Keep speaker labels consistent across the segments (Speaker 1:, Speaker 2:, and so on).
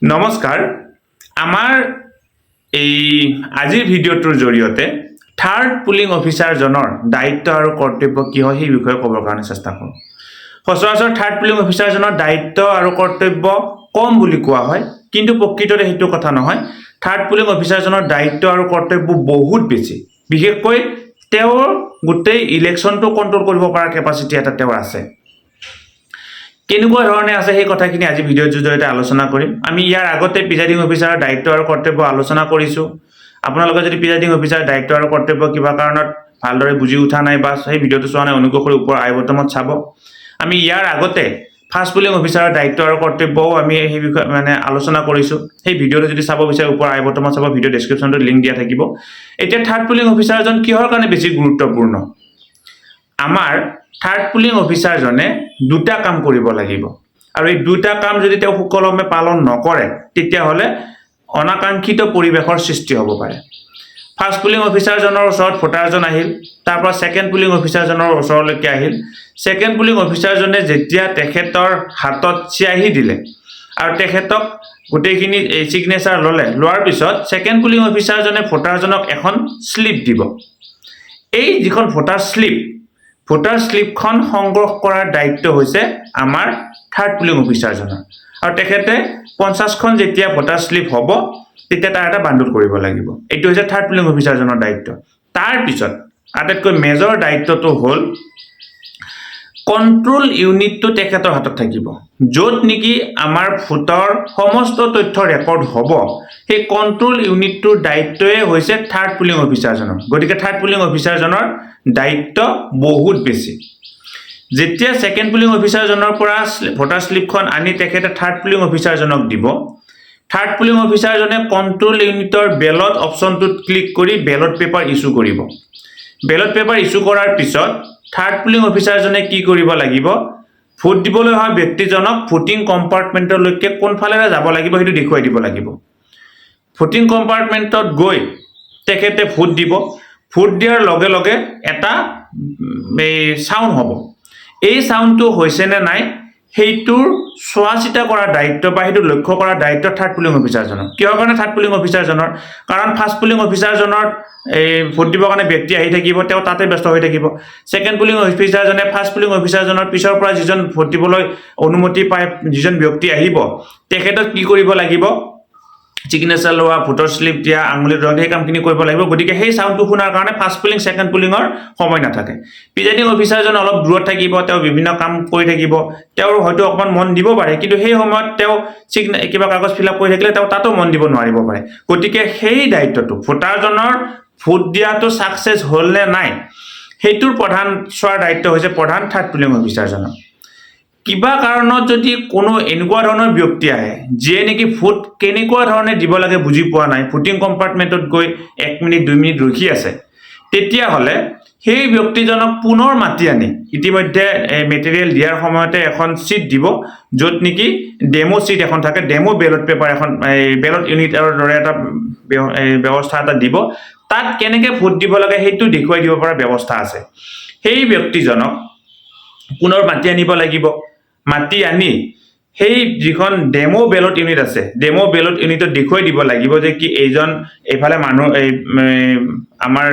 Speaker 1: নমস্কাৰ আমাৰ এই আজিৰ ভিডিঅ'টোৰ জৰিয়তে থাৰ্ড পুলিং অফিচাৰজনৰ দায়িত্ব আৰু কৰ্তব্য কি হয় সেই বিষয়ে ক'বৰ কাৰণে চেষ্টা কৰোঁ। সচৰাচৰ থাৰ্ড পুলিং অফিচাৰজনৰ দায়িত্ব আৰু কৰ্তব্য কম বুলি কোৱা হয়, কিন্তু প্ৰকৃততে সেইটো কথা নহয়। থাৰ্ড পুলিং অফিচাৰজনৰ দায়িত্ব আৰু কৰ্তব্য বহুত বেছি। বিশেষকৈ তেওঁৰ গোটেই ইলেকশ্যনটো কণ্ট্ৰল কৰিব পৰা কেপাচিটি এটা তেওঁৰ আছে। কেনেকুৱা ধৰণে আছে সেই কথাখিনি আজি ভিডিঅ'ৰ জৰিয়তে আলোচনা কৰিম। আমি ইয়াৰ আগতে প্ৰিজাইডিং অফিচাৰৰ দায়িত্ব আৰু কৰ্তব্য আলোচনা কৰিছোঁ। আপোনালোকে যদি প্ৰিজাইডিং অফিচাৰৰ দায়িত্ব আৰু কৰ্তব্য কিবা কাৰণত ভালদৰে বুজি উঠা নাই বা সেই ভিডিঅ'টো চোৱা নাই, অনুগ্ৰহ কৰি ওপৰৰ আই বটনত চাব। আমি ইয়াৰ আগতে ফাৰ্ষ্ট পুলিং অফিচাৰৰ দায়িত্ব আৰু কৰ্তব্যও আমি সেই বিষয়ে আলোচনা কৰিছোঁ। সেই ভিডিঅ'টো যদি চাব বিচাৰে ওপৰৰ আই বটনত চাব, ভিডিঅ' ডেছক্ৰিপশ্যনটোত লিংক দিয়া থাকিব। এতিয়া থাৰ্ড পুলিং অফিচাৰজন কিহৰ কাৰণে বেছি গুৰুত্বপূৰ্ণ? আমাৰ থাৰ্ড পুলিং অফিচাৰজনে দুটা কাম কৰিব লাগিব, আৰু এই দুটা কাম যদি তেওঁ সুকলমে পালন নকৰে তেতিয়াহ'লে অনাকাংক্ষিত পৰিৱেশৰ সৃষ্টি হ'ব পাৰে। ফাৰ্ষ্ট পুলিং অফিচাৰজনৰ ওচৰত ভোটাৰজন আহিল, তাৰ পৰা ছেকেণ্ড পুলিং অফিচাৰজনৰ ওচৰলৈকে আহিল। ছেকেণ্ড পুলিং অফিচাৰজনে যেতিয়া তেখেতৰ হাতত চিয়াহী দিলে আৰু তেখেতক গোটেইখিনি ছিগনেচাৰ লোৱাৰ পিছত ছেকেণ্ড পুলিং অফিচাৰজনে ভোটাৰজনক এখন শ্লিপ দিব। এই যিখন ভোটাৰ শ্লিপখন সংগ্ৰহ কৰাৰ দায়িত্ব হৈছে আমাৰ থাৰ্ড পুলিং অফিচাৰজনৰ, আৰু তেখেতে 50খন যেতিয়া ভোটাৰ শ্লিপ হ'ব তেতিয়া তাৰ এটা বাণ্ডুল কৰিব লাগিব। এইটো হৈছে থাৰ্ড পুলিং অফিচাৰজনৰ দায়িত্ব। তাৰপিছত আটাইতকৈ মেজৰ দায়িত্বটো হ'ল কণ্ট্ৰল ইউনিটটো তেখেতৰ হাতত থাকিব, য'ত নেকি আমাৰ ভোটৰ সমস্ত তথ্য ৰেকৰ্ড হ'ব। সেই কণ্ট্ৰল ইউনিটটোৰ দায়িত্বই হৈছে থাৰ্ড পুলিং অফিচাৰজনৰ। গতিকে থাৰ্ড পুলিং অফিচাৰজনৰ দায়িত্ব বহুত বেছি। যেতিয়া ছেকেণ্ড পুলিং অফিচাৰজনৰ পৰা ভোটাৰ শ্লিপখন আনি তেখেতে থাৰ্ড পুলিং অফিচাৰজনক দিব, থাৰ্ড পুলিং অফিচাৰজনে কণ্ট্ৰল ইউনিটৰ বেলট অপশ্যনটোত ক্লিক কৰি বেলট পেপাৰ ইছ্যু কৰিব। বেলট পেপাৰ ইছ্যু কৰাৰ পিছত থাৰ্ড পুলিং অফিচাৰজনে কি কৰিব লাগিব? ভোট দিবলৈ অহা ব্যক্তিজনক ভোটিং কম্পাৰ্টমেণ্টলৈকে কোনফালেৰে যাব লাগিব সেইটো দেখুৱাই দিব লাগিব। ভোটিং কম্পাৰ্টমেণ্টত গৈ তেখেতে ভোট দিব। ভোট দিয়াৰ লগে লগে এটা চাউণ্ড হ'ব। এই চাউণ্ডটো হৈছে নে নাই সেইটোৰ চোৱা চিতা কৰাৰ দায়িত্ব বা সেইটো লক্ষ্য কৰাৰ দায়িত্ব থাৰ্ড পুলিং অফিচাৰজনৰ। কিহৰ কাৰণে থাৰ্ড পুলিং অফিচাৰজনৰ? কাৰণ ফাৰ্ষ্ট পুলিং অফিচাৰজনৰ ভোট দিবৰ কাৰণে ব্যক্তি আহি থাকিব, তেওঁ তাতে ব্যস্ত হৈ থাকিব। ছেকেণ্ড পুলিং অফিচাৰজনে ফাৰ্ষ্ট পুলিং অফিচাৰজনৰ পিছৰ পৰা যিজন ভোট দিবলৈ অনুমতি পায়, যিজন ব্যক্তি আহিব, তেখেতক কি কৰিব লাগিব? ছিগনেচাৰ লোৱা, ভোটৰ শ্লিপ দিয়া, আঙুলিত ৰং, সেই কামখিনি কৰিব লাগিব। গতিকে সেই চাউণ্ডটো শুনাৰ কাৰণে ফাৰ্ষ্ট পুলিং ছেকেণ্ড পুলিঙৰ সময় নাথাকে। প্ৰিজাইডিং অফিচাৰজন অলপ দূৰত থাকিব, তেওঁ বিভিন্ন কাম কৰি থাকিব, তেওঁৰ হয়তো অকণমান মন দিব পাৰে, কিন্তু সেই সময়ত তেওঁ কিবা কাগজ ফিল আপ কৰি থাকিলে তেওঁ তাতো মন দিব নোৱাৰিব পাৰে। গতিকে সেই দায়িত্বটো ভোটাৰজনৰ ভোট দিয়াটো ছাকচেছ হ'ল নে নাই সেইটোৰ প্ৰধান চোৱাৰ দায়িত্ব হৈছে প্ৰধান থাৰ্ড পুলিং অফিচাৰজনৰ। কিবা কাৰণত যদি কোনো এনেকুৱা ধৰণৰ ব্যক্তি আহে যিয়ে নেকি ভোট কেনেকুৱা ধৰণে দিব লাগে বুজি পোৱা নাই, ভোটিং কম্পাৰ্টমেণ্টত গৈ 1 মিনিট 2 মিনিট ৰখি আছে, তেতিয়াহ'লে সেই ব্যক্তিজনক পুনৰ মাতি আনি ইতিমধ্যে মেটেৰিয়েল দিয়াৰ সময়তে এখন ছিট দিব, য'ত নেকি ডেমো ছিট এখন থাকে, ডেমো বেলট পেপাৰ এখন, বেলট ইউনিটৰ দৰে এটা ব্যৱস্থা এটা দিব। তাত কেনেকৈ ভোট দিব লাগে সেইটো দেখুৱাই দিব পৰা ব্যৱস্থা আছে। সেই ব্যক্তিজনক পুনৰ মাতি আনিব লাগিব। মাতি আনি সেই যিখন ডেমো বেলট ইউনিট আছে, ডেমো বেলট ইউনিটত দেখুৱাই দিব লাগিব যে কি এইফালে মানুহ আমাৰ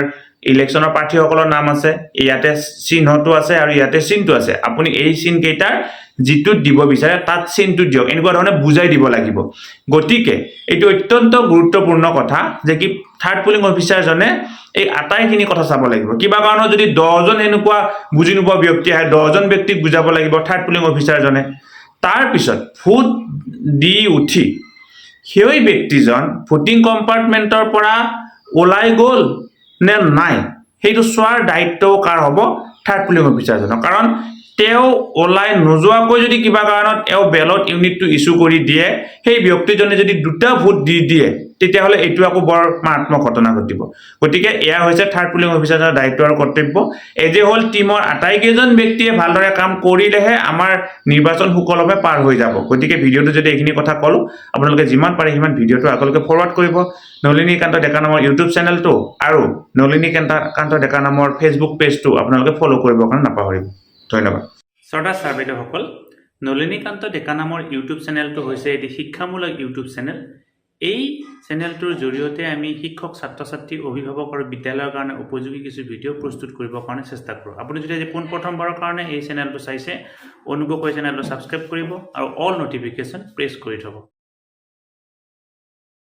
Speaker 1: ইলেকশ্যনৰ প্ৰাৰ্থীসকলৰ নাম আছে, ইয়াতে চিহ্নটো আছে আৰু ইয়াতে চিনটো আছে, আপুনি এই চিনকেইটাৰ যিটোত দিব বিচাৰে তাত চিনটো দিয়ক, এনেকুৱা ধৰণে বুজাই দিব লাগিব। গতিকে এইটো অত্যন্ত গুৰুত্বপূৰ্ণ কথা যে কি থাৰ্ড পুলিং অফিচাৰজনে এই আটাইখিনি কথা চাব লাগিব। কিবা কাৰণত যদি 10জন এনেকুৱা বুজি নোপোৱা ব্যক্তি আহে, 10জন ব্যক্তিক বুজাব লাগিব থাৰ্ড পুলিং অফিচাৰজনে। তাৰপিছত ভোট দি উঠি সেই ব্যক্তিজন ভোটিং কম্পাৰ্টমেণ্টৰ পৰা ওলাই গ'ল নে নাই সেইটো চোৱাৰ দায়িত্বও কাৰ হ'ব? থাৰ্ড পুলিং অফিচাৰজনৰ। কাৰণ তেওঁ ওলাই নোযোৱাকৈ যদি কিবা কাৰণত বেলট ইউনিটটো ইছ্যু কৰি দিয়ে, সেই ব্যক্তিজনে যদি দুটা ভোট দি দিয়ে তেতিয়াহ'লে এইটো আকৌ বৰ মাৰাত্মক ঘটনা ঘটিব। গতিকে এয়া হৈছে থাৰ্ড পুলিং অফিচাৰৰ দায়িত্ব আৰু কৰ্তব্য। এজে হ'ল টিমৰ আটাইকেইজন ব্যক্তিয়ে ভালদৰে কাম কৰিলেহে আমাৰ নিৰ্বাচন সুকলমে পাৰ হৈ যাব। গতিকে ভিডিঅ'টো যদি এইখিনি কথা ক'লোঁ, আপোনালোকে যিমান পাৰে সিমান ভিডিঅ'টো আগলৈকে ফৰৱাৰ্ড কৰিব। নলিনী কান্ত ডেকা নামৰ ইউটিউব চেনেলটো আৰু নলিনী কান্ত ডেকা নামৰ ফেচবুক পেজটো আপোনালোকে ফ'ল' কৰিবৰ কাৰণে নাপাহৰিব। ধন্যবাদ। শ্ৰোতা ছাৰ বাইদেউসকল, নলিনী কান্ত ডেকা নামৰ ইউটিউব চেনেলটো হৈছে এটি শিক্ষামূলক ইউটিউব চেনেল। এই চেনেলটোৰ জৰিয়তে আমি শিক্ষক ছাত্ৰ ছাত্ৰী অভিভাৱক আৰু বিদ্যালয়ৰ কাৰণে উপযোগী কিছু ভিডিঅ' প্ৰস্তুত কৰিবৰ কাৰণে চেষ্টা কৰোঁ। আপুনি যদি আজি পোনপ্ৰথমবাৰৰ কাৰণে এই চেনেলটো চাইছে অনুগ্ৰহ কৰি চেনেলটো ছাবস্ক্ৰাইব কৰিব আৰু অল নটিফিকেশ্যন প্ৰেছ কৰি থ'ব।